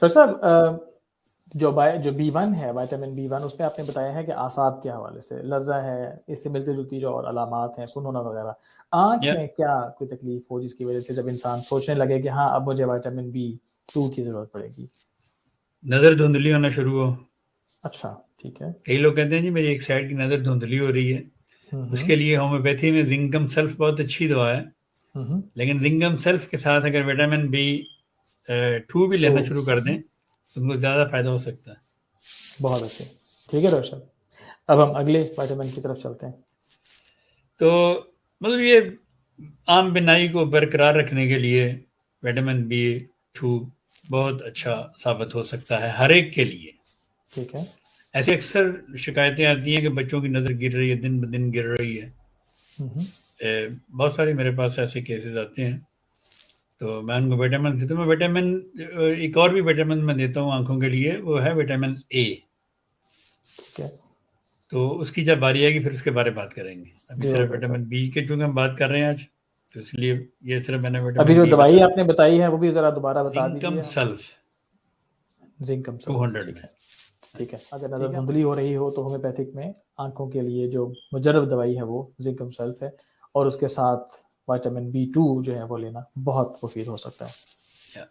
तो साहब जो B1 है, विटामिन B1, उसमें आपने बताया है कि आसाब के हवाले से लर्जा है, इससे मिलती जुलती जो और अलामात हैं, सुनना वगैरह, आँख या में क्या कोई तकलीफ हो जिसकी वजह से जब इंसान सोचने लगे कि हाँ अब मुझे विटामिन B2 की ज़रूरत पड़ेगी? नज़र धुंधली होना शुरू हो। अच्छा, ठीक है। कई लोग कहते हैं जी मेरी एक साइड की नज़र धुंधली हो रही है, हम्म। उसके लिए होम्योपैथी में जिंकम सल्फ बहुत अच्छी दवा है। हम्म। लेकिन जिंकम सल्फ के साथ अगर विटामिन B2 भी तो लेना शुरू कर दें तो उनको ज़्यादा फायदा हो सकता है। बहुत अच्छे। ठीक है रोशन, अब हम अगले विटामिन की तरफ चलते हैं। तो मतलब ये आम बीनाई को बरकरार रखने के लिए विटामिन B2 बहुत अच्छा साबित हो सकता है हर एक के लिए। ठीक है। ऐसी अक्सर शिकायतें आती हैं कि बच्चों की नज़र गिर रही है, दिन ब दिन गिर रही है। बहुत सारे मेरे पास ऐसे केसेस आते हैं, तो मैं उनको विटामिन देता हूँ। मैं विटामिन एक और भी विटामिन मैं देता हूँ आंखों के लिए, वो है विटामिन A। ठीक है तो उसकी जब बारी आएगी फिर उसके बारे में बात करेंगे। अभी जी, सिर्फ डॉक्टर। विटामिन B के चूंकि हम बात कर रहे हैं आज, तो इसलिए ये सिर्फ मैंने अभी विटामिन जो बी दवाई बताया। आपने बताई है वो भी ज़रा दोबारा बता जिंकम दीजिए हमें। सल्फ जिंकम सल्फेट, 200 ठीक में। है। हाँ ठीक जी, है, अगर नज़र ठीक है। धुंधली हो रही हो तो होम्योपैथिक में आंखों के लिए जो मुजर्रब दवाई है वो जिंकम सल्फ है, और उसके साथ विटामिन B2 जो है वो लेना बहुत मुफीद हो सकता है। या